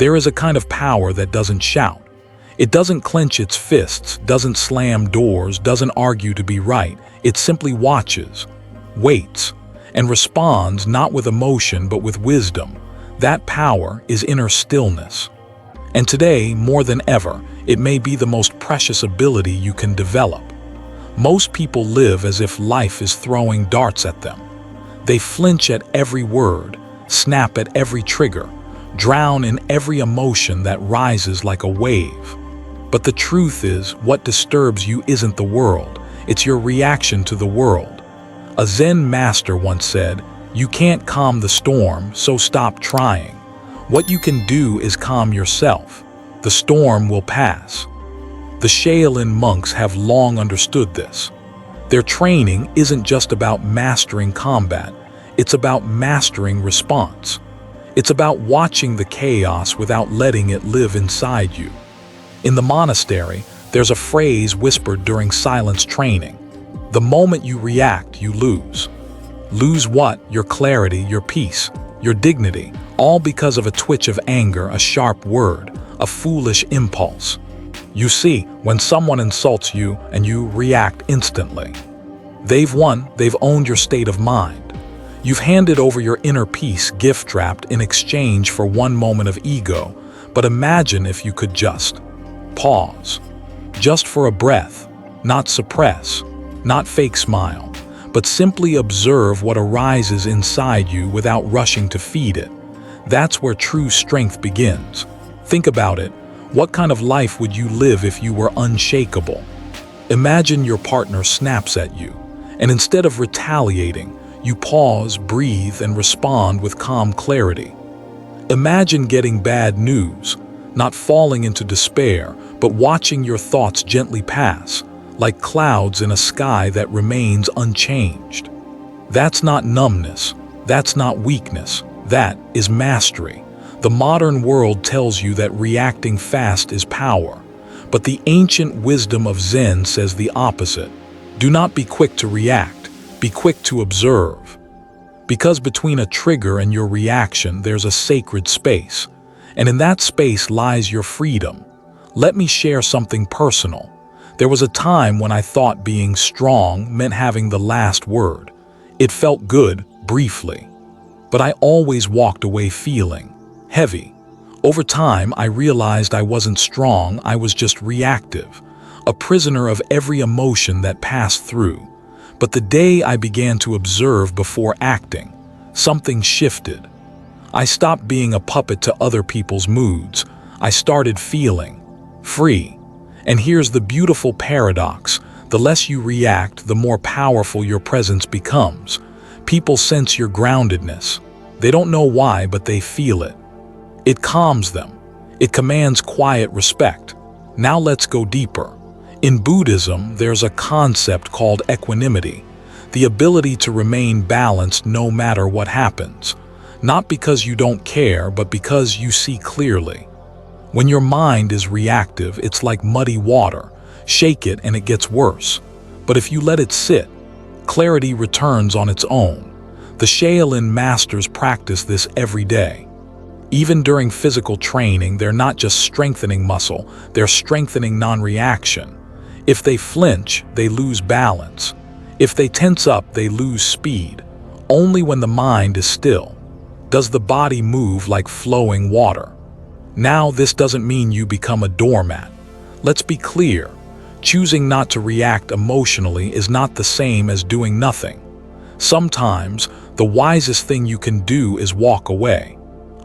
There is a kind of power that doesn't shout. It doesn't clench its fists, doesn't slam doors, doesn't argue to be right. It simply watches, waits, and responds not with emotion but with wisdom. That power is inner stillness. And today, more than ever, it may be the most precious ability you can develop. Most people live as if life is throwing darts at them. They flinch at every word, snap at every trigger, drown in every emotion that rises like a wave. But the truth is, what disturbs you isn't the world, it's your reaction to the world. A Zen master once said, "You can't calm the storm, so stop trying. What you can do is calm yourself. The storm will pass." The Shaolin monks have long understood this. Their training isn't just about mastering combat, it's about mastering response. It's about watching the chaos without letting it live inside you. In the monastery, there's a phrase whispered during silence training. The moment you react, you lose. Lose what? Your clarity, your peace, your dignity, all because of a twitch of anger, a sharp word, a foolish impulse. You see, when someone insults you and you react instantly, they've won, they've owned your state of mind. You've handed over your inner peace gift-wrapped in exchange for one moment of ego. But imagine if you could just pause, just for a breath, not suppress, not fake smile, but simply observe what arises inside you without rushing to feed it. That's where true strength begins. Think about it. What kind of life would you live if you were unshakable? Imagine your partner snaps at you, and instead of retaliating, you pause, breathe, and respond with calm clarity. Imagine getting bad news, not falling into despair, but watching your thoughts gently pass, like clouds in a sky that remains unchanged. That's not numbness, that's not weakness, that is mastery. The modern world tells you that reacting fast is power, but the ancient wisdom of Zen says the opposite. Do not be quick to react, be quick to observe. Because between a trigger and your reaction, there's a sacred space, and in that space lies your freedom. Let me share something personal. There was a time when I thought being strong meant having the last word. It felt good, briefly, but I always walked away feeling heavy. Over time, I realized I wasn't strong, I was just reactive, a prisoner of every emotion that passed through. But the day I began to observe before acting, something shifted. I stopped being a puppet to other people's moods. I started feeling free. And here's the beautiful paradox. The less you react, the more powerful your presence becomes. People sense your groundedness. They don't know why, but they feel it. It calms them. It commands quiet respect. Now let's go deeper. In Buddhism, there's a concept called equanimity, the ability to remain balanced no matter what happens. Not because you don't care, but because you see clearly. When your mind is reactive, it's like muddy water. Shake it and it gets worse. But if you let it sit, clarity returns on its own. The Shaolin masters practice this every day. Even during physical training, they're not just strengthening muscle, they're strengthening non-reaction. If they flinch, they lose balance. If they tense up, they lose speed. Only when the mind is still does the body move like flowing water. Now, this doesn't mean you become a doormat. Let's be clear. Choosing not to react emotionally is not the same as doing nothing. Sometimes, the wisest thing you can do is walk away.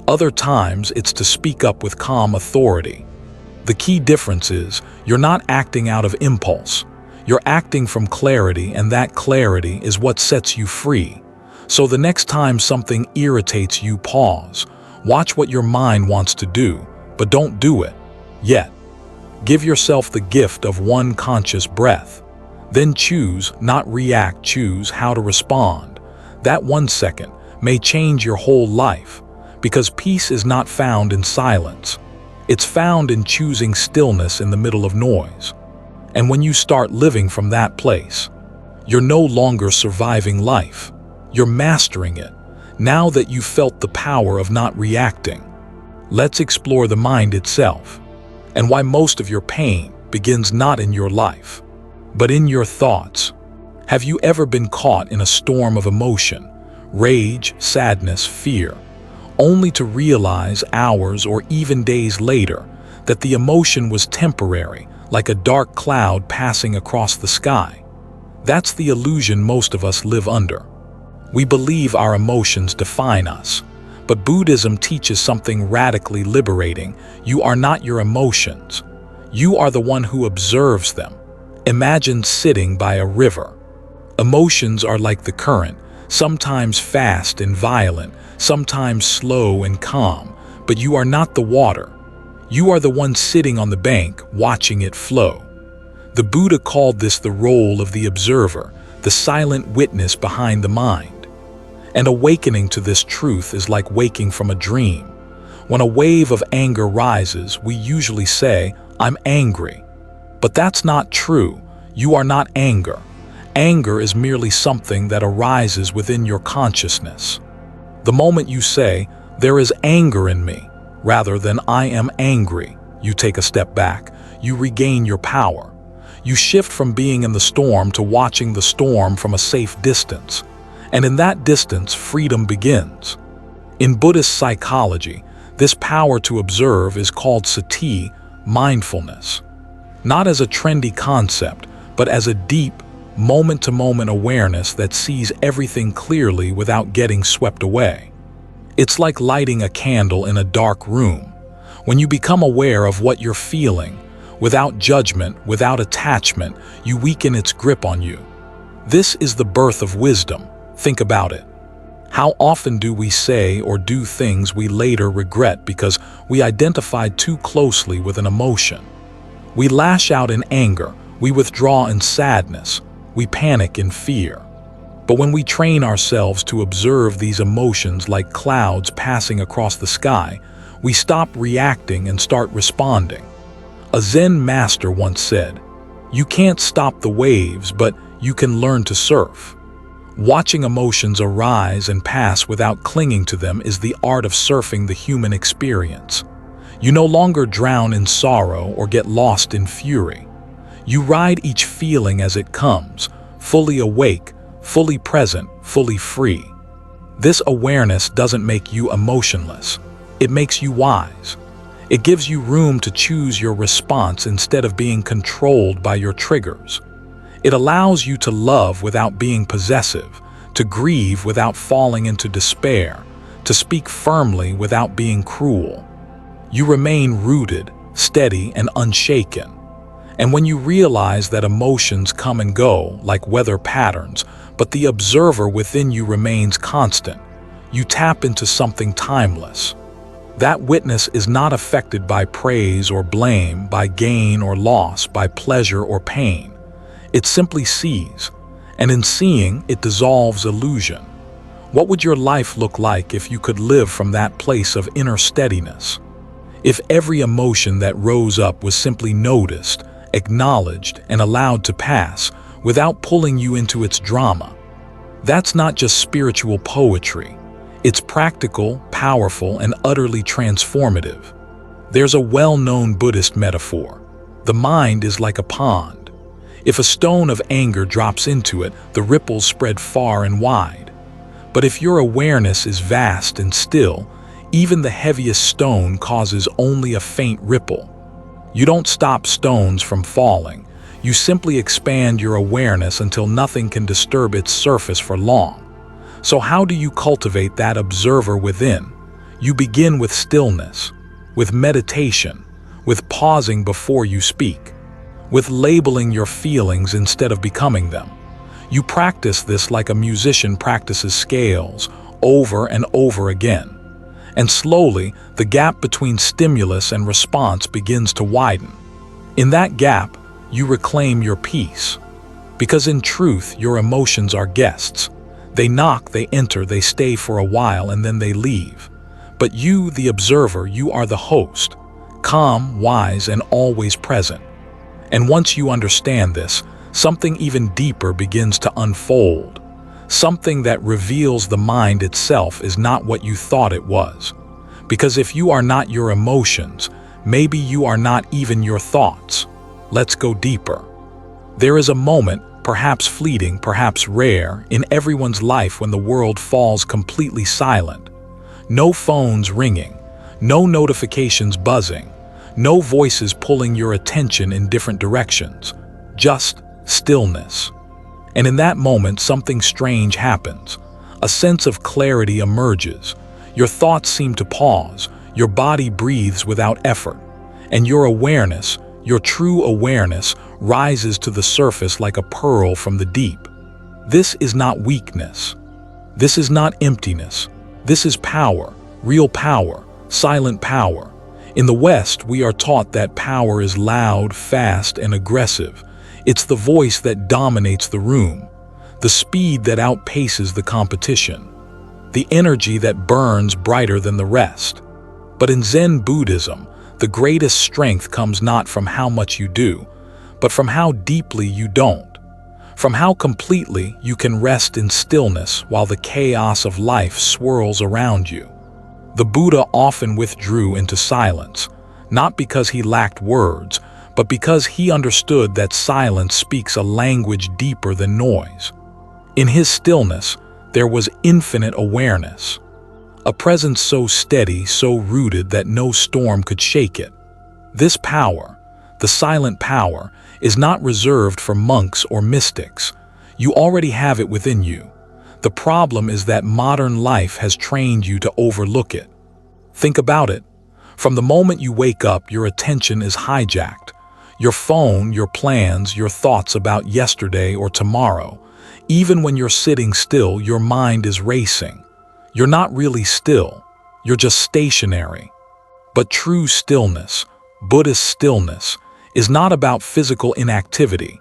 Other times, it's to speak up with calm authority. The key difference is, you're not acting out of impulse. You're acting from clarity, and that clarity is what sets you free. So the next time something irritates you, pause. Watch what your mind wants to do, but don't do it yet. Give yourself the gift of one conscious breath. Then choose, not react, choose how to respond. That 1 second may change your whole life, because peace is not found in silence. It's found in choosing stillness in the middle of noise. And when you start living from that place, you're no longer surviving life. You're mastering it, now that you've felt the power of not reacting. Let's explore the mind itself, and why most of your pain begins not in your life, but in your thoughts. Have you ever been caught in a storm of emotion, rage, sadness, fear, only to realize hours or even days later that the emotion was temporary, like a dark cloud passing across the sky? That's the illusion most of us live under. We believe our emotions define us, but Buddhism teaches something radically liberating. You are not your emotions. You are the one who observes them. Imagine sitting by a river. Emotions are like the current, sometimes fast and violent, sometimes slow and calm, but you are not the water. You are the one sitting on the bank, watching it flow. The Buddha called this the role of the observer, the silent witness behind the mind. And awakening to this truth is like waking from a dream. When a wave of anger rises, we usually say, "I'm angry." But that's not true. You are not anger. Anger is merely something that arises within your consciousness. The moment you say, "There is anger in me," rather than "I am angry," you take a step back. You regain your power. You shift from being in the storm to watching the storm from a safe distance. And in that distance, freedom begins. In Buddhist psychology, this power to observe is called sati, mindfulness. Not as a trendy concept, but as a deep, moment-to-moment awareness that sees everything clearly without getting swept away. It's like lighting a candle in a dark room. When you become aware of what you're feeling, without judgment, without attachment, you weaken its grip on you. This is the birth of wisdom. Think about it. How often do we say or do things we later regret because we identified too closely with an emotion? We lash out in anger, we withdraw in sadness, we panic in fear. But when we train ourselves to observe these emotions like clouds passing across the sky, we stop reacting and start responding. A Zen master once said, "You can't stop the waves, but you can learn to surf." Watching emotions arise and pass without clinging to them is the art of surfing the human experience. You no longer drown in sorrow or get lost in fury. You ride each feeling as it comes, fully awake, fully present, fully free. This awareness doesn't make you emotionless. It makes you wise. It gives you room to choose your response instead of being controlled by your triggers. It allows you to love without being possessive, to grieve without falling into despair, to speak firmly without being cruel. You remain rooted, steady, and unshaken. And when you realize that emotions come and go like weather patterns, but the observer within you remains constant, you tap into something timeless. That witness is not affected by praise or blame, by gain or loss, by pleasure or pain. It simply sees, and in seeing, it dissolves illusion. What would your life look like if you could live from that place of inner steadiness? If every emotion that rose up was simply noticed, acknowledged, and allowed to pass without pulling you into its drama? That's not just spiritual poetry. It's practical, powerful, and utterly transformative. There's a well-known Buddhist metaphor. The mind is like a pond. If a stone of anger drops into it, the ripples spread far and wide. But if your awareness is vast and still, even the heaviest stone causes only a faint ripple. You don't stop stones from falling. You simply expand your awareness until nothing can disturb its surface for long. So how do you cultivate that observer within? You begin with stillness, with meditation, with pausing before you speak, with labeling your feelings instead of becoming them. You practice this like a musician practices scales, over and over again. And slowly, the gap between stimulus and response begins to widen. In that gap, you reclaim your peace. Because in truth, your emotions are guests. They knock, they enter, they stay for a while, and then they leave. But you, the observer, you are the host, calm, wise, and always present. And once you understand this, something even deeper begins to unfold. Something that reveals the mind itself is not what you thought it was. Because if you are not your emotions, maybe you are not even your thoughts. Let's go deeper. There is a moment, perhaps fleeting, perhaps rare, in everyone's life when the world falls completely silent. No phones ringing, no notifications buzzing, no voices pulling your attention in different directions, just stillness. And in that moment, something strange happens. A sense of clarity emerges. Your thoughts seem to pause, your body breathes without effort, and your awareness, your true awareness, rises to the surface like a pearl from the deep. This is not weakness. This is not emptiness. This is power, real power, silent power. In the West, we are taught that power is loud, fast, and aggressive. It's the voice that dominates the room, the speed that outpaces the competition, the energy that burns brighter than the rest. But in Zen Buddhism, the greatest strength comes not from how much you do, but from how deeply you don't, from how completely you can rest in stillness while the chaos of life swirls around you. The Buddha often withdrew into silence, not because he lacked words, but because he understood that silence speaks a language deeper than noise. In his stillness, there was infinite awareness, a presence so steady, so rooted that no storm could shake it. This power, the silent power, is not reserved for monks or mystics. You already have it within you. The problem is that modern life has trained you to overlook it. Think about it. From the moment you wake up, your attention is hijacked. Your phone, your plans, your thoughts about yesterday or tomorrow. Even when you're sitting still, your mind is racing. You're not really still. You're just stationary. But true stillness, Buddhist stillness, is not about physical inactivity.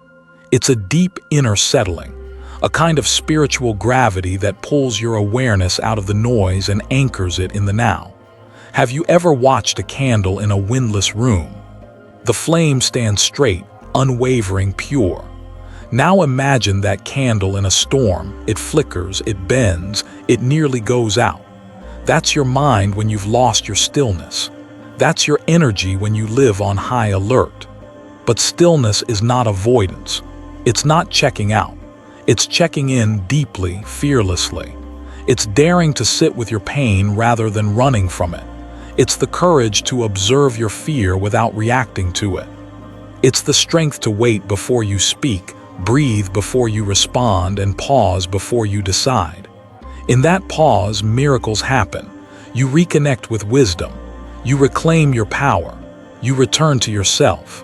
It's a deep inner settling, a kind of spiritual gravity that pulls your awareness out of the noise and anchors it in the now. Have you ever watched a candle in a windless room? The flame stands straight, unwavering, pure. Now imagine that candle in a storm. It flickers, it bends, it nearly goes out. That's your mind when you've lost your stillness. That's your energy when you live on high alert. But stillness is not avoidance. It's not checking out. It's checking in deeply, fearlessly. It's daring to sit with your pain rather than running from it. It's the courage to observe your fear without reacting to it. It's the strength to wait before you speak, breathe before you respond, and pause before you decide. In that pause, miracles happen. You reconnect with wisdom. You reclaim your power. You return to yourself.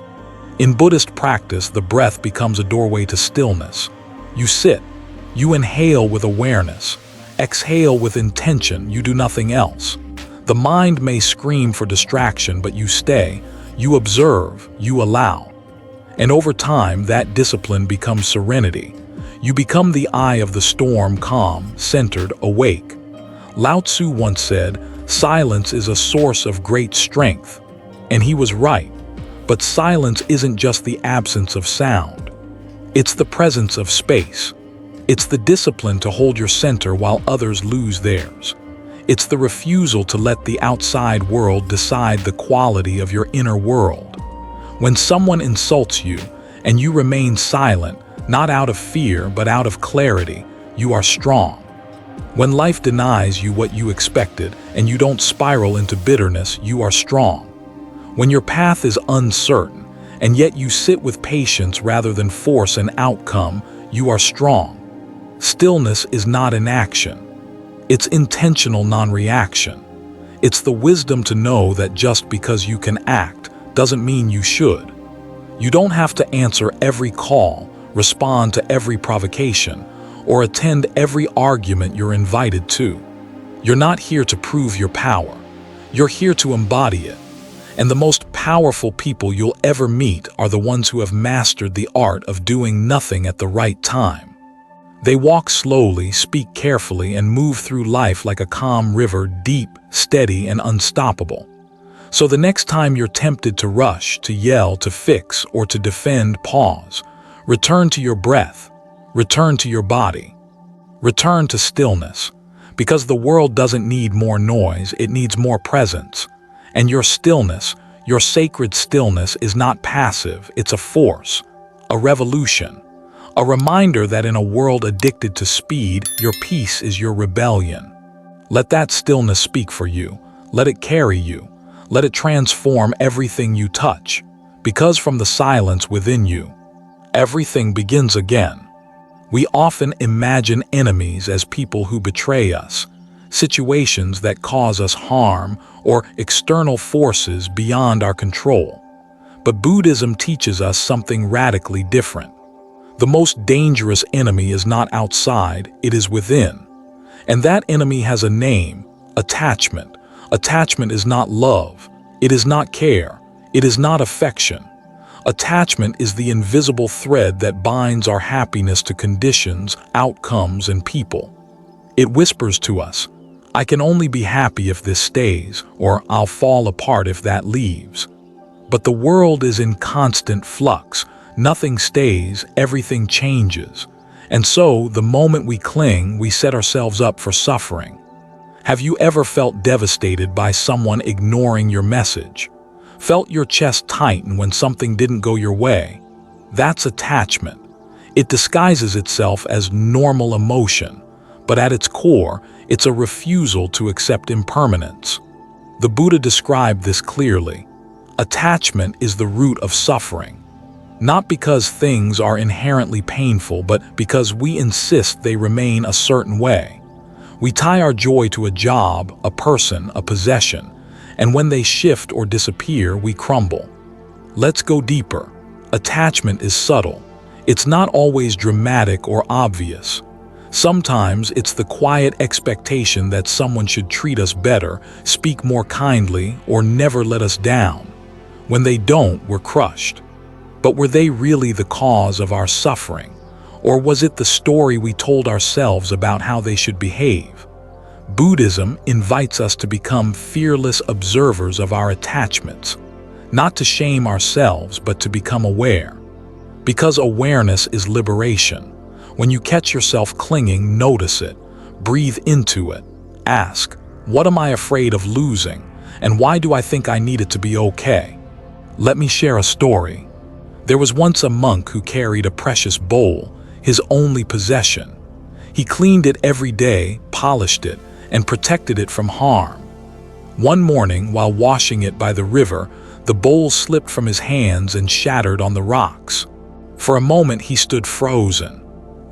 In Buddhist practice, the breath becomes a doorway to stillness. You sit. You inhale with awareness. Exhale with intention. You do nothing else. The mind may scream for distraction, but you stay. You observe. You allow. And over time, that discipline becomes serenity. You become the eye of the storm, calm, centered, awake. Lao Tzu once said, "Silence is a source of great strength." And he was right. But silence isn't just the absence of sound. It's the presence of space. It's the discipline to hold your center while others lose theirs. It's the refusal to let the outside world decide the quality of your inner world. When someone insults you and you remain silent, not out of fear but out of clarity, you are strong. When life denies you what you expected and you don't spiral into bitterness, you are strong. When your path is uncertain and yet you sit with patience rather than force an outcome, you are strong. Stillness is not inaction. It's intentional non-reaction. It's the wisdom to know that just because you can act doesn't mean you should. You don't have to answer every call, respond to every provocation, or attend every argument you're invited to. You're not here to prove your power. You're here to embody it. And the most powerful people you'll ever meet are the ones who have mastered the art of doing nothing at the right time. They walk slowly, speak carefully, and move through life like a calm river, deep, steady, and unstoppable. So the next time you're tempted to rush, to yell, to fix, or to defend, pause. Return to your breath. Return to your body. Return to stillness. Because the world doesn't need more noise, it needs more presence. And your stillness, your sacred stillness, is not passive, it's a force, a revolution, a reminder that in a world addicted to speed, your peace is your rebellion. Let that stillness speak for you. Let it carry you. Let it transform everything you touch. Because from the silence within you, everything begins again. We often imagine enemies as people who betray us, situations that cause us harm, or external forces beyond our control. But Buddhism teaches us something radically different. The most dangerous enemy is not outside, it is within. And that enemy has a name: attachment. Attachment is not love. It is not care. It is not affection. Attachment is the invisible thread that binds our happiness to conditions, outcomes, and people. It whispers to us, "I can only be happy if this stays," or "I'll fall apart if that leaves." But the world is in constant flux. Nothing stays, everything changes. And so, the moment we cling, we set ourselves up for suffering. Have you ever felt devastated by someone ignoring your message? Felt your chest tighten when something didn't go your way? That's attachment. It disguises itself as normal emotion, but at its core, it's a refusal to accept impermanence. The Buddha described this clearly. Attachment is the root of suffering. Not because things are inherently painful, but because we insist they remain a certain way. We tie our joy to a job, a person, a possession, and when they shift or disappear, we crumble. Let's go deeper. Attachment is subtle. It's not always dramatic or obvious. Sometimes it's the quiet expectation that someone should treat us better, speak more kindly, or never let us down. When they don't, we're crushed. But were they really the cause of our suffering? Or was it the story we told ourselves about how they should behave? Buddhism invites us to become fearless observers of our attachments, not to shame ourselves, but to become aware. Because awareness is liberation. When you catch yourself clinging, notice it, breathe into it, ask, what am I afraid of losing, and why do I think I need it to be okay? Let me share a story. There was once a monk who carried a precious bowl, his only possession. He cleaned it every day, polished it, and protected it from harm. One morning, while washing it by the river, the bowl slipped from his hands and shattered on the rocks. For a moment, he stood frozen.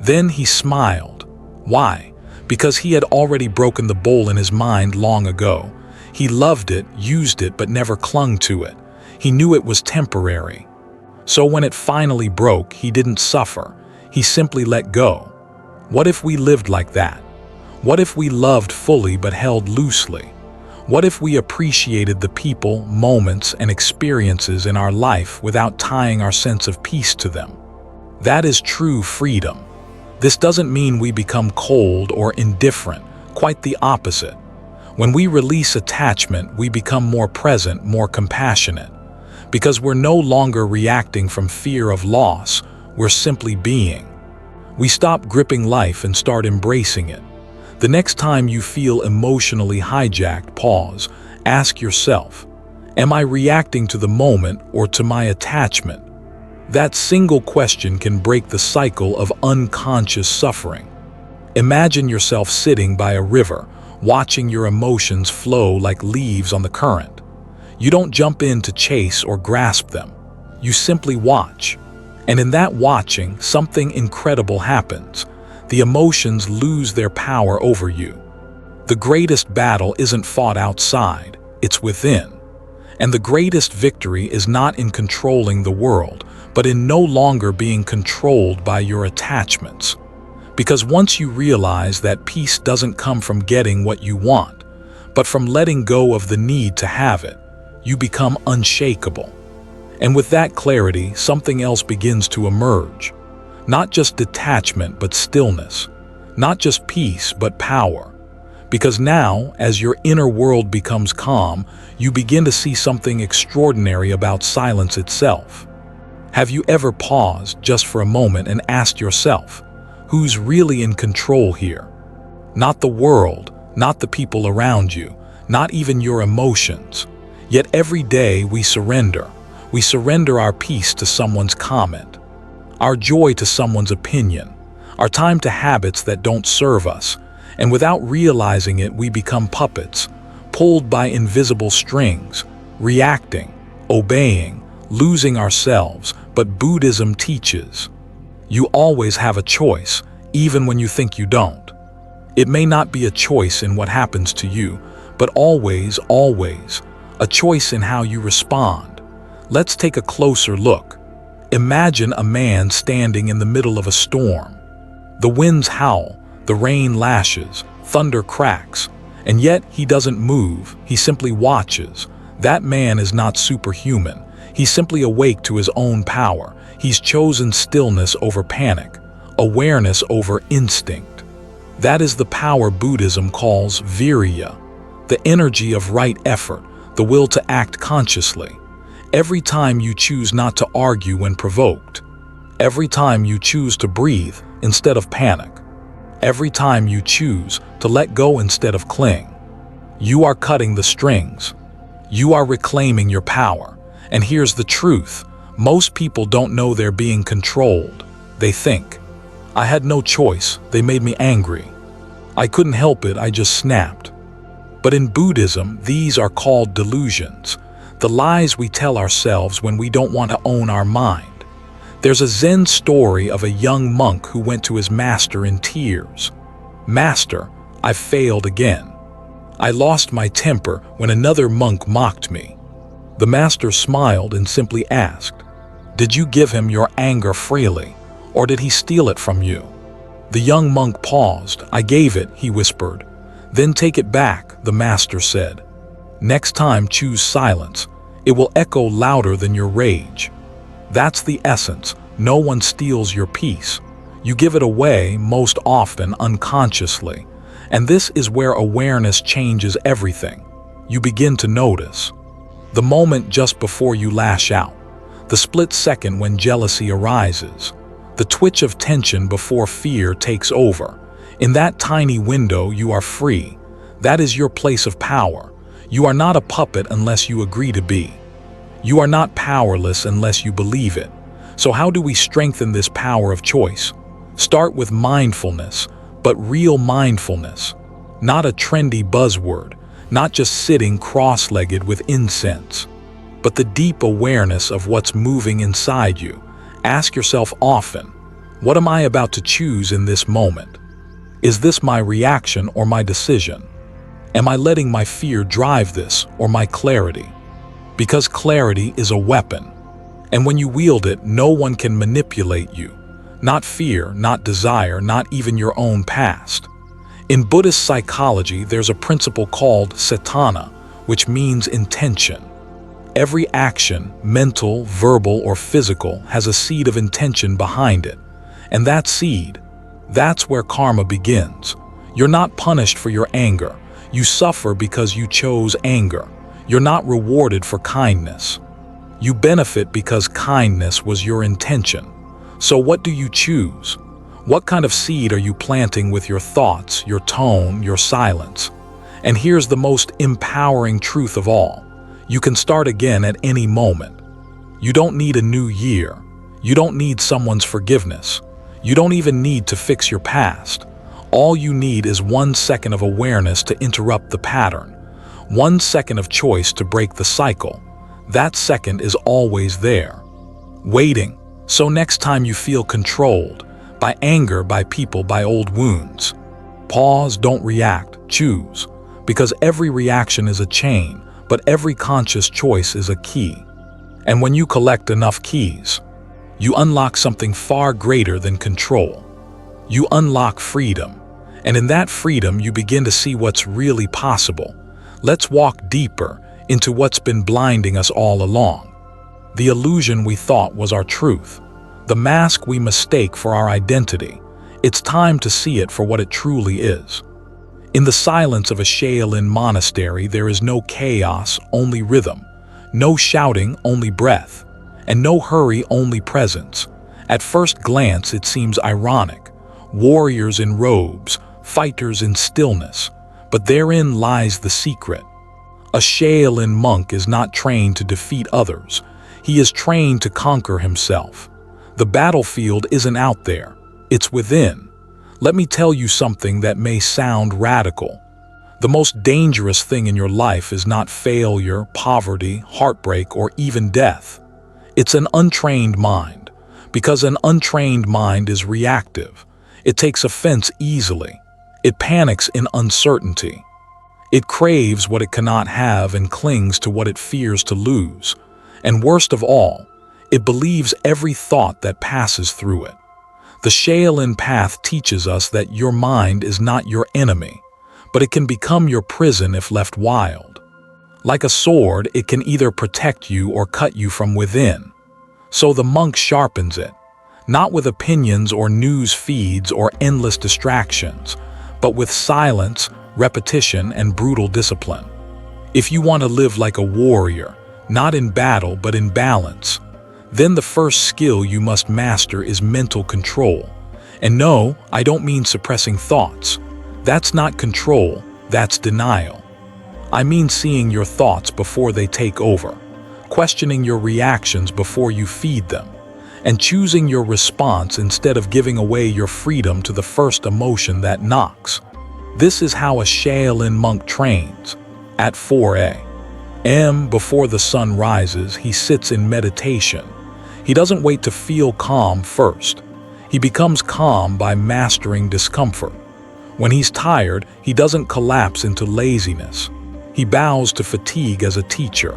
Then he smiled. Why? Because he had already broken the bowl in his mind long ago. He loved it, used it, but never clung to it. He knew it was temporary. So when it finally broke, he didn't suffer. He simply let go. What if we lived like that? What if we loved fully but held loosely? What if we appreciated the people, moments, and experiences in our life without tying our sense of peace to them? That is true freedom. This doesn't mean we become cold or indifferent, quite the opposite. When we release attachment, we become more present, more compassionate. Because we're no longer reacting from fear of loss, we're simply being. We stop gripping life and start embracing it. The next time you feel emotionally hijacked, pause, ask yourself, am I reacting to the moment or to my attachment? That single question can break the cycle of unconscious suffering. Imagine yourself sitting by a river, watching your emotions flow like leaves on the current. You don't jump in to chase or grasp them. You simply watch. And in that watching, something incredible happens. The emotions lose their power over you. The greatest battle isn't fought outside, it's within. And the greatest victory is not in controlling the world, but in no longer being controlled by your attachments. Because once you realize that peace doesn't come from getting what you want, but from letting go of the need to have it, you become unshakable. And with that clarity, something else begins to emerge. Not just detachment, but stillness. Not just peace, but power. Because now, as your inner world becomes calm, you begin to see something extraordinary about silence itself. Have you ever paused just for a moment and asked yourself, who's really in control here? Not the world, not the people around you, not even your emotions. Yet every day we surrender. We surrender our peace to someone's comment, our joy to someone's opinion, our time to habits that don't serve us, and without realizing it, we become puppets, pulled by invisible strings, reacting, obeying, losing ourselves. But Buddhism teaches you always have a choice, even when you think you don't. It may not be a choice in what happens to you, but always, always, a choice in how you respond. Let's take a closer look. Imagine a man standing in the middle of a storm. The winds howl, the rain lashes, thunder cracks, and yet he doesn't move, he simply watches. That man is not superhuman. He's simply awake to his own power. He's chosen stillness over panic, awareness over instinct. That is the power Buddhism calls virya, the energy of right effort, the will to act consciously. Every time you choose not to argue when provoked, every time you choose to breathe instead of panic, every time you choose to let go instead of cling, you are cutting the strings. You are reclaiming your power. And here's the truth. Most people don't know they're being controlled. They think, I had no choice, they made me angry. I couldn't help it, I just snapped. But in Buddhism, these are called delusions, the lies we tell ourselves when we don't want to own our mind. There's a Zen story of a young monk who went to his master in tears. Master, I failed again. I lost my temper when another monk mocked me. The master smiled and simply asked, did you give him your anger freely, or did he steal it from you? The young monk paused. I gave it, he whispered. Then take it back, the master said. Next time choose silence. It will echo louder than your rage. That's the essence. No one steals your peace. You give it away, most often unconsciously. And this is where awareness changes everything. You begin to notice the moment just before you lash out, the split second when jealousy arises, the twitch of tension before fear takes over. In that tiny window, you are free. That is your place of power. You are not a puppet unless you agree to be. You are not powerless unless you believe it. So how do we strengthen this power of choice? Start with mindfulness, but real mindfulness. Not a trendy buzzword, not just sitting cross-legged with incense, but the deep awareness of what's moving inside you. Ask yourself often, what am I about to choose in this moment? Is this my reaction or my decision? Am I letting my fear drive this or my clarity? Because clarity is a weapon, and when you wield it, no one can manipulate you. Not fear, not desire, not even your own past. In Buddhist psychology, there's a principle called cetana, which means intention. Every action, mental, verbal, or physical, has a seed of intention behind it. And that seed, that's where karma begins. You're not punished for your anger. You suffer because you chose anger. You're not rewarded for kindness. You benefit because kindness was your intention. So what do you choose? What kind of seed are you planting with your thoughts, your tone, your silence? And here's the most empowering truth of all. You can start again at any moment. You don't need a new year. You don't need someone's forgiveness. You don't even need to fix your past. All you need is 1 second of awareness to interrupt the pattern. 1 second of choice to break the cycle. That second is always there, waiting. So next time you feel controlled, by anger, by people, by old wounds, pause, don't react, choose. Because every reaction is a chain, but every conscious choice is a key. And when you collect enough keys, you unlock something far greater than control. You unlock freedom. And in that freedom, you begin to see what's really possible. Let's walk deeper into what's been blinding us all along. The illusion we thought was our truth. The mask we mistake for our identity. It's time to see it for what it truly is. In the silence of a Shaolin monastery, there is no chaos, only rhythm. No shouting, only breath. And no hurry, only presence. At first glance, it seems ironic. Warriors in robes, fighters in stillness. But therein lies the secret. A Shaolin monk is not trained to defeat others. He is trained to conquer himself. The battlefield isn't out there, it's within. Let me tell you something that may sound radical. The most dangerous thing in your life is not failure, poverty, heartbreak, or even death. It's an untrained mind, because an untrained mind is reactive. It takes offense easily. It panics in uncertainty. It craves what it cannot have and clings to what it fears to lose. And worst of all, it believes every thought that passes through it. The Shaolin path teaches us that your mind is not your enemy, but it can become your prison if left wild. Like a sword, it can either protect you or cut you from within. So the monk sharpens it, not with opinions or news feeds or endless distractions, but with silence, repetition, and brutal discipline. If you want to live like a warrior, not in battle but in balance, then the first skill you must master is mental control. And no, I don't mean suppressing thoughts. That's not control, that's denial. I mean seeing your thoughts before they take over, questioning your reactions before you feed them, and choosing your response instead of giving away your freedom to the first emotion that knocks. This is how a Shaolin monk trains. At 4 a.m. before the sun rises, he sits in meditation. He doesn't wait to feel calm first. He becomes calm by mastering discomfort. When he's tired, he doesn't collapse into laziness. He bows to fatigue as a teacher.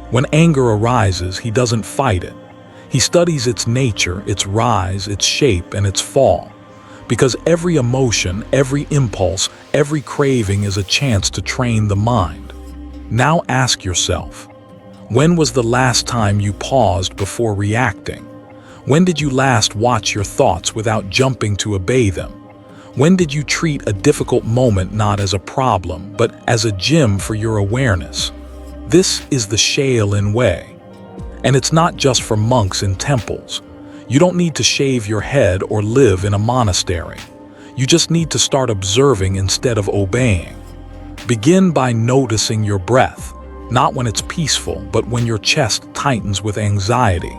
When anger arises, he doesn't fight it. He studies its nature, its rise, its shape, and its fall. Because every emotion, every impulse, every craving is a chance to train the mind. Now ask yourself, when was the last time you paused before reacting? When did you last watch your thoughts without jumping to obey them? When did you treat a difficult moment not as a problem, but as a gym for your awareness? This is the Shaolin way. And it's not just for monks in temples. You don't need to shave your head or live in a monastery. You just need to start observing instead of obeying. Begin by noticing your breath, not when it's peaceful, but when your chest tightens with anxiety.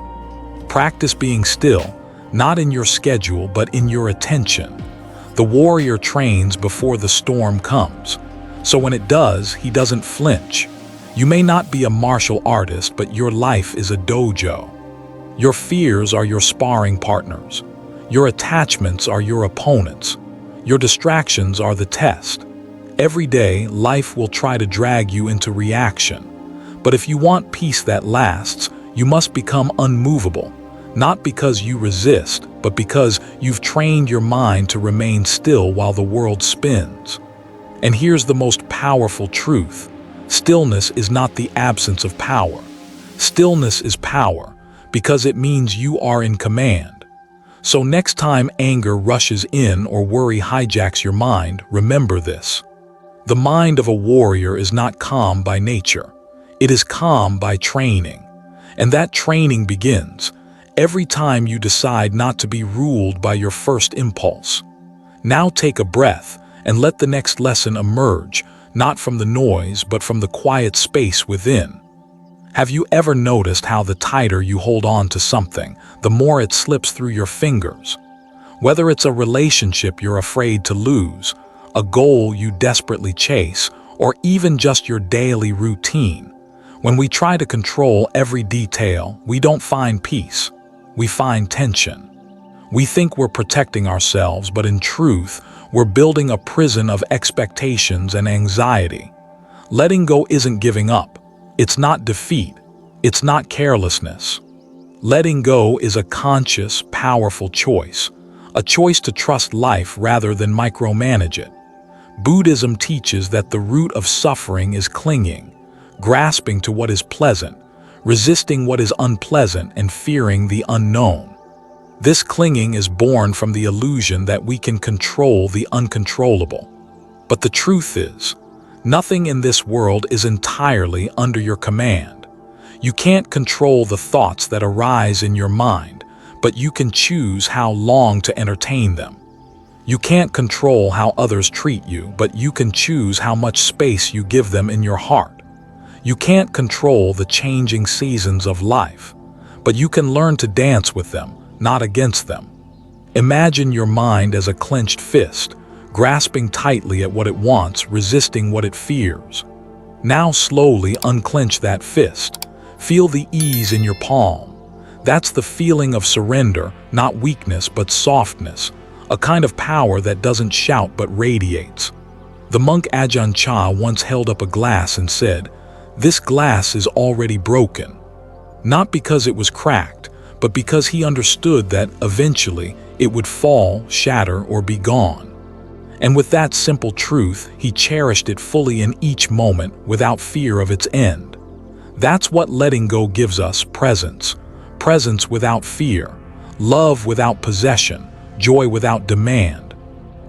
Practice being still, not in your schedule, but in your attention. The warrior trains before the storm comes. So when it does, he doesn't flinch. You may not be a martial artist, but your life is a dojo. Your fears are your sparring partners. Your attachments are your opponents. Your distractions are the test. Every day, life will try to drag you into reaction. But if you want peace that lasts, you must become unmovable, not because you resist, but because you've trained your mind to remain still while the world spins. And here's the most powerful truth. Stillness is not the absence of power. Stillness is power, because it means you are in command. So next time anger rushes in or worry hijacks your mind, remember this. The mind of a warrior is not calm by nature. It is calm by training. And that training begins every time you decide not to be ruled by your first impulse. Now take a breath and let the next lesson emerge, not from the noise, but from the quiet space within. Have you ever noticed how the tighter you hold on to something, the more it slips through your fingers? Whether it's a relationship you're afraid to lose, a goal you desperately chase, or even just your daily routine, when we try to control every detail, we don't find peace. We find tension. We think we're protecting ourselves, but in truth, we're building a prison of expectations and anxiety. Letting go isn't giving up. It's not defeat. It's not carelessness. Letting go is a conscious, powerful choice. A choice to trust life rather than micromanage it. Buddhism teaches that the root of suffering is clinging, grasping to what is pleasant, resisting what is unpleasant, and fearing the unknown. This clinging is born from the illusion that we can control the uncontrollable. But the truth is, nothing in this world is entirely under your command. You can't control the thoughts that arise in your mind, but you can choose how long to entertain them. You can't control how others treat you, but you can choose how much space you give them in your heart. You can't control the changing seasons of life, but you can learn to dance with them, not against them. Imagine your mind as a clenched fist, grasping tightly at what it wants, resisting what it fears. Now slowly unclench that fist. Feel the ease in your palm. That's the feeling of surrender, not weakness but softness, a kind of power that doesn't shout but radiates. The monk Ajahn Chah once held up a glass and said, "This glass is already broken." Not because it was cracked, but because he understood that eventually it would fall, shatter, or be gone. And with that simple truth, he cherished it fully in each moment without fear of its end. That's what letting go gives us: presence. Presence without fear, love without possession, joy without demand.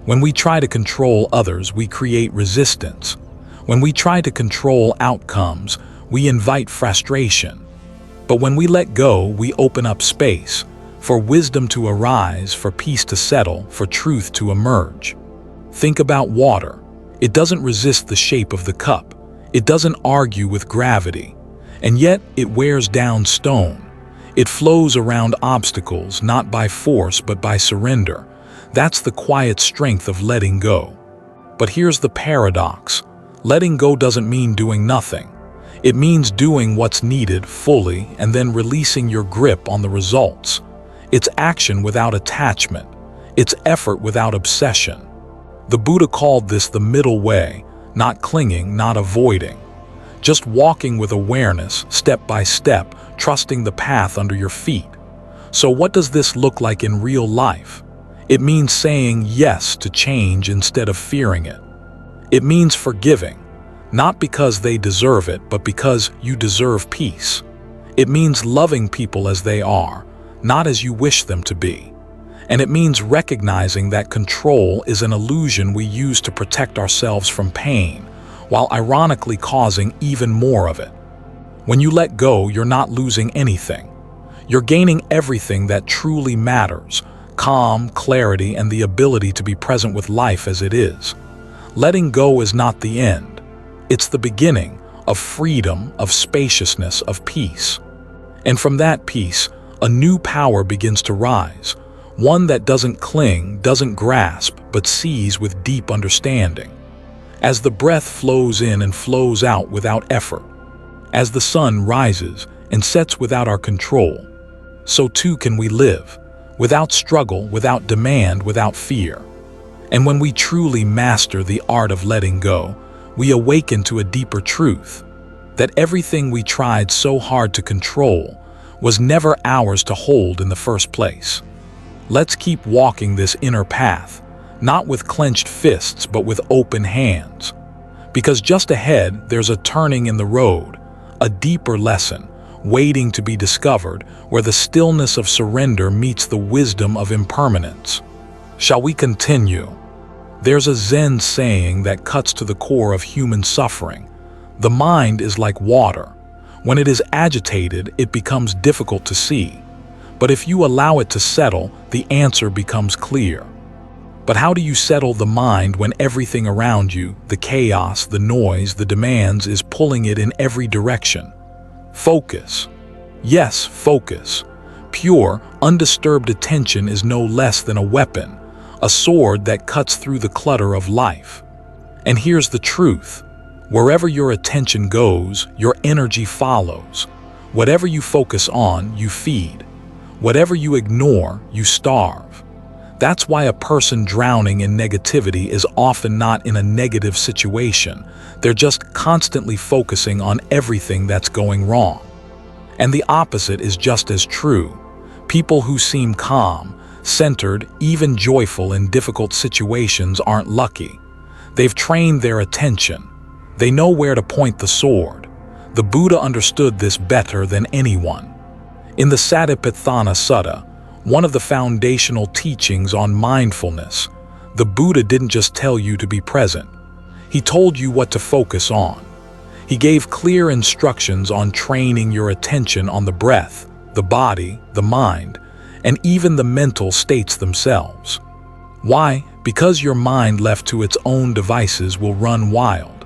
When we try to control others, we create resistance. When we try to control outcomes, we invite frustration. But when we let go, we open up space for wisdom to arise, for peace to settle, for truth to emerge. Think about water. It doesn't resist the shape of the cup. It doesn't argue with gravity. And yet it wears down stone. It flows around obstacles, not by force but by surrender. That's the quiet strength of letting go. But here's the paradox. Letting go doesn't mean doing nothing. It means doing what's needed fully and then releasing your grip on the results. It's action without attachment. It's effort without obsession. The Buddha called this the middle way, not clinging, not avoiding. Just walking with awareness, step by step, trusting the path under your feet. So what does this look like in real life? It means saying yes to change instead of fearing it. It means forgiving, not because they deserve it, but because you deserve peace. It means loving people as they are, not as you wish them to be. And it means recognizing that control is an illusion we use to protect ourselves from pain, while ironically causing even more of it. When you let go, you're not losing anything. You're gaining everything that truly matters: calm, clarity, and the ability to be present with life as it is. Letting go is not the end. It's the beginning of freedom, of spaciousness, of peace. And from that peace, a new power begins to rise. One that doesn't cling, doesn't grasp, but sees with deep understanding. As the breath flows in and flows out without effort, as the sun rises and sets without our control, so too can we live, without struggle, without demand, without fear. And when we truly master the art of letting go, we awaken to a deeper truth, that everything we tried so hard to control was never ours to hold in the first place. Let's keep walking this inner path, not with clenched fists but with open hands. Because just ahead there's a turning in the road, a deeper lesson, waiting to be discovered, where the stillness of surrender meets the wisdom of impermanence. Shall we continue? There's a Zen saying that cuts to the core of human suffering. The mind is like water. When it is agitated, it becomes difficult to see. But if you allow it to settle, the answer becomes clear. But how do you settle the mind when everything around you, the chaos, the noise, the demands, is pulling it in every direction? Focus. Yes, focus. Pure, undisturbed attention is no less than a weapon, a sword that cuts through the clutter of life. And here's the truth. Wherever your attention goes, your energy follows. Whatever you focus on, you feed. Whatever you ignore, you starve. That's why a person drowning in negativity is often not in a negative situation. They're just constantly focusing on everything that's going wrong. And the opposite is just as true. People who seem calm, centered, even joyful in difficult situations aren't lucky. They've trained their attention. They know where to point the sword. The Buddha understood this better than anyone. In the Satipatthana Sutta, one of the foundational teachings on mindfulness, the Buddha didn't just tell you to be present. He told you what to focus on. He gave clear instructions on training your attention on the breath, the body, the mind, and even the mental states themselves. Why? because your mind left to its own devices will run wild.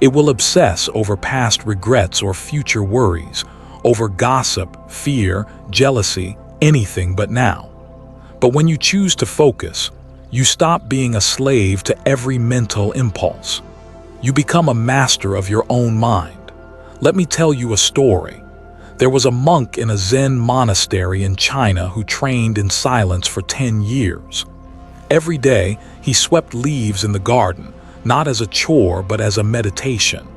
It will obsess over past regrets or future worries, over gossip, fear, jealousy, anything but now. But when you choose to focus, you stop being a slave to every mental impulse. You become a master of your own mind. Let me tell you a story. There was a monk in a Zen monastery in China who trained in silence for 10 years. Every day, he swept leaves in the garden, not as a chore but as a meditation.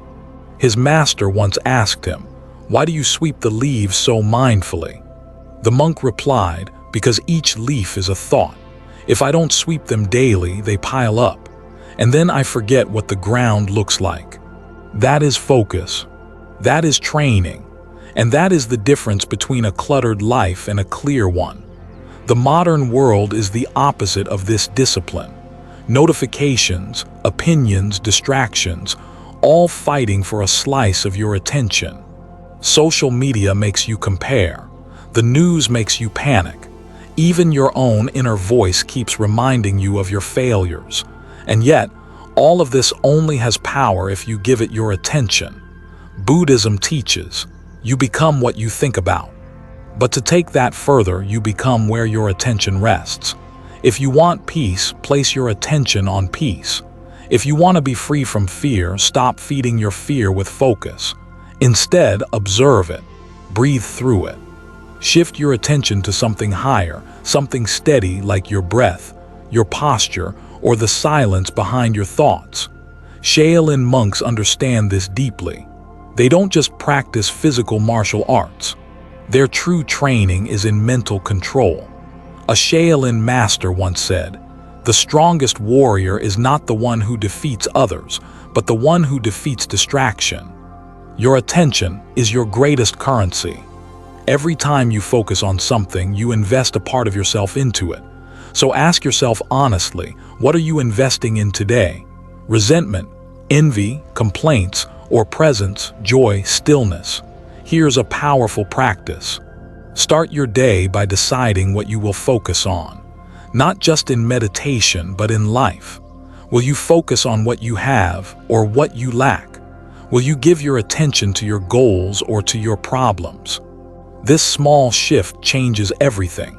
His master once asked him, "Why do you sweep the leaves so mindfully?" The monk replied, "Because each leaf is a thought. If I don't sweep them daily, they pile up, and then I forget what the ground looks like." That is focus. That is training. And that is the difference between a cluttered life and a clear one. The modern world is the opposite of this discipline. Notifications, opinions, distractions, all fighting for a slice of your attention. Social media makes you compare. The news makes you panic. Even your own inner voice keeps reminding you of your failures. And yet, all of this only has power if you give it your attention. Buddhism teaches, you become what you think about. But to take that further, you become where your attention rests. If you want peace, place your attention on peace. If you want to be free from fear, stop feeding your fear with focus. Instead, observe it. Breathe through it. Shift your attention to something higher, something steady like your breath, your posture, or the silence behind your thoughts. Shaolin monks understand this deeply. They don't just practice physical martial arts. Their true training is in mental control. A Shaolin master once said, "The strongest warrior is not the one who defeats others, but the one who defeats distraction." Your attention is your greatest currency. Every time you focus on something, you invest a part of yourself into it. So ask yourself honestly, what are you investing in today? Resentment, envy, complaints, or presence, joy, stillness? Here's a powerful practice. Start your day by deciding what you will focus on. Not just in meditation, but in life. Will you focus on what you have or what you lack? Will you give your attention to your goals or to your problems? This small shift changes everything,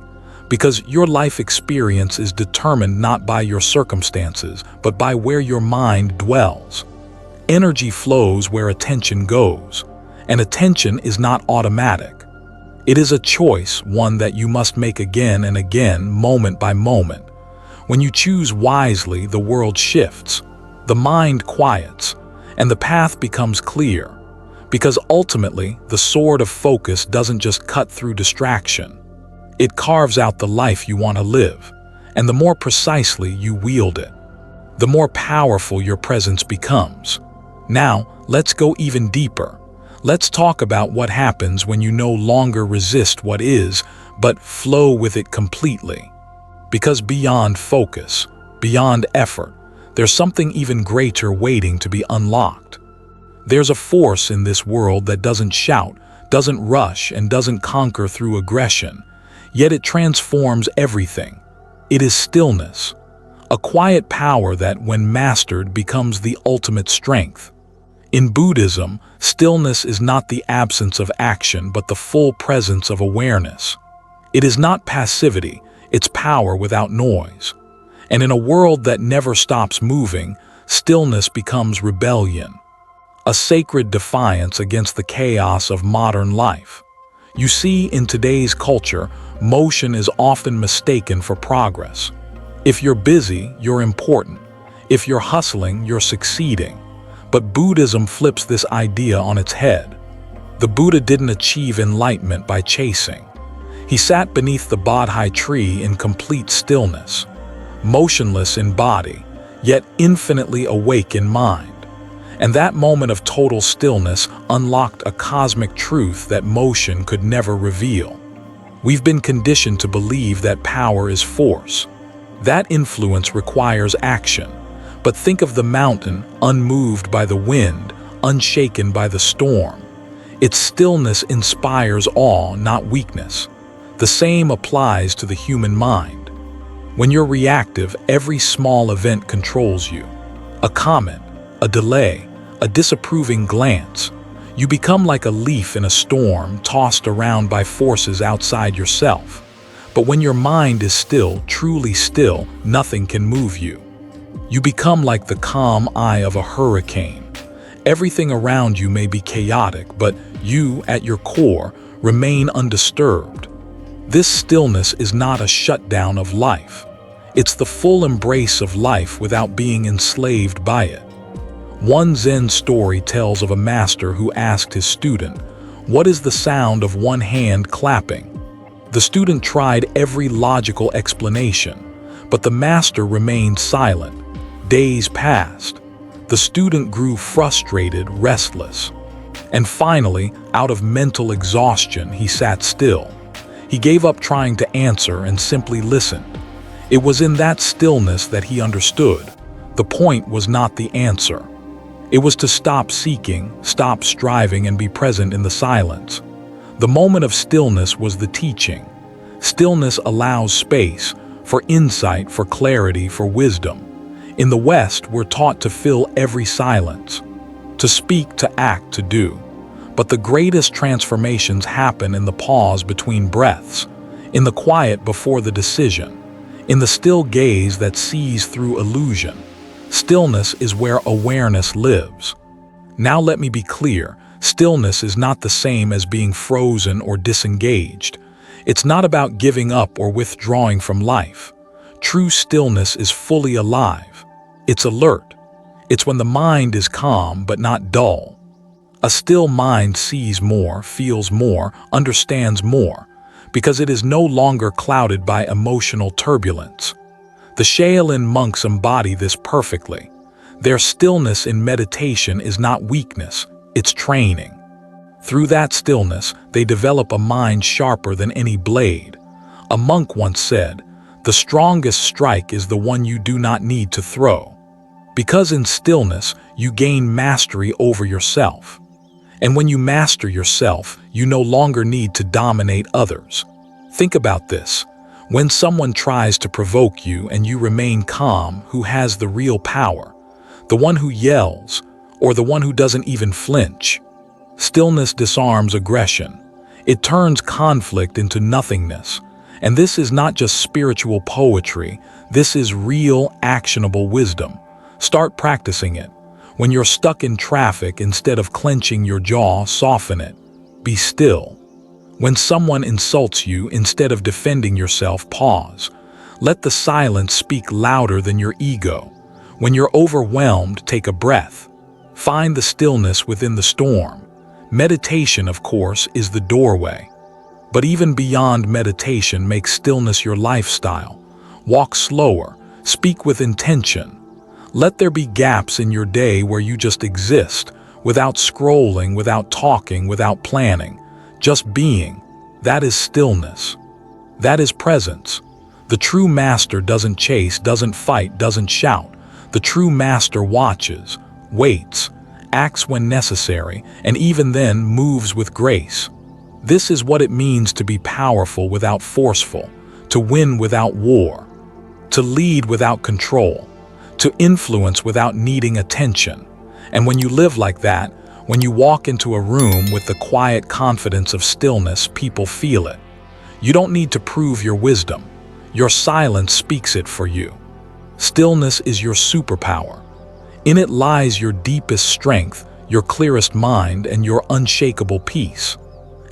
because your life experience is determined not by your circumstances, but by where your mind dwells. Energy flows where attention goes, and attention is not automatic. It is a choice, one that you must make again and again, moment by moment. When you choose wisely, the world shifts, the mind quiets, and the path becomes clear. Because ultimately, the sword of focus doesn't just cut through distraction. It carves out the life you want to live, and the more precisely you wield it, the more powerful your presence becomes. Now, let's go even deeper. Let's talk about what happens when you no longer resist what is, but flow with it completely. Because beyond focus, beyond effort, there's something even greater waiting to be unlocked. There's a force in this world that doesn't shout, doesn't rush, and doesn't conquer through aggression. Yet it transforms everything. It is stillness, a quiet power that, when mastered, becomes the ultimate strength. In Buddhism, stillness is not the absence of action, but the full presence of awareness. It is not passivity, it's power without noise. And in a world that never stops moving, stillness becomes rebellion, a sacred defiance against the chaos of modern life. You see, in today's culture, motion is often mistaken for progress. If you're busy, you're important. If you're hustling, you're succeeding. But Buddhism flips this idea on its head. The Buddha didn't achieve enlightenment by chasing. He sat beneath the Bodhi tree in complete stillness, motionless in body, yet infinitely awake in mind. And that moment of total stillness unlocked a cosmic truth that motion could never reveal. We've been conditioned to believe that power is force. That influence requires action. But think of the mountain, unmoved by the wind, unshaken by the storm. Its stillness inspires awe, not weakness. The same applies to the human mind. When you're reactive, every small event controls you. A comment, a delay, a disapproving glance. You become like a leaf in a storm, tossed around by forces outside yourself. But when your mind is still, truly still, nothing can move you. You become like the calm eye of a hurricane. Everything around you may be chaotic, but you, at your core, remain undisturbed. This stillness is not a shutdown of life. It's the full embrace of life without being enslaved by it. One Zen story tells of a master who asked his student, "What is the sound of one hand clapping?" The student tried every logical explanation, but the master remained silent. Days passed. The student grew frustrated, restless. And finally, out of mental exhaustion, he sat still. He gave up trying to answer and simply listened. It was in that stillness that he understood. The point was not the answer. It was to stop seeking, stop striving, and be present in the silence. The moment of stillness was the teaching. Stillness allows space for insight, for clarity, for wisdom. In the West, we're taught to fill every silence, to speak, to act, to do. But the greatest transformations happen in the pause between breaths, in the quiet before the decision, in the still gaze that sees through illusion. Stillness is where awareness lives. Now let me be clear, stillness is not the same as being frozen or disengaged. It's not about giving up or withdrawing from life. True stillness is fully alive. It's alert. It's when the mind is calm but not dull. A still mind sees more, feels more, understands more, because it is no longer clouded by emotional turbulence. The Shaolin monks embody this perfectly. Their stillness in meditation is not weakness, it's training. Through that stillness, they develop a mind sharper than any blade. A monk once said, "The strongest strike is the one you do not need to throw." Because in stillness, you gain mastery over yourself. And when you master yourself, you no longer need to dominate others. Think about this. When someone tries to provoke you and you remain calm, who has the real power? The one who yells, or the one who doesn't even flinch? Stillness disarms aggression. It turns conflict into nothingness. And this is not just spiritual poetry, this is real, actionable wisdom. Start practicing it. When you're stuck in traffic, instead of clenching your jaw, soften it. Be still. When someone insults you, instead of defending yourself, pause. Let the silence speak louder than your ego. When you're overwhelmed, take a breath. Find the stillness within the storm. Meditation, of course, is the doorway. But even beyond meditation, make stillness your lifestyle. Walk slower, speak with intention. Let there be gaps in your day where you just exist, without scrolling, without talking, without planning. Just being. That is stillness. That is presence. The true master doesn't chase, doesn't fight, doesn't shout. The true master watches, waits, acts when necessary, and even then moves with grace. This is what it means to be powerful without forceful, to win without war, to lead without control, to influence without needing attention. And when you live like that, when you walk into a room with the quiet confidence of stillness, people feel it. You don't need to prove your wisdom. Your silence speaks it for you. Stillness is your superpower. In it lies your deepest strength, your clearest mind, and your unshakable peace.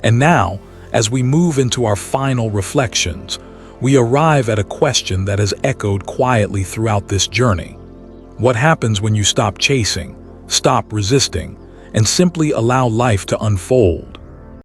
And now, as we move into our final reflections, we arrive at a question that has echoed quietly throughout this journey. What happens when you stop chasing, stop resisting, and simply allow life to unfold?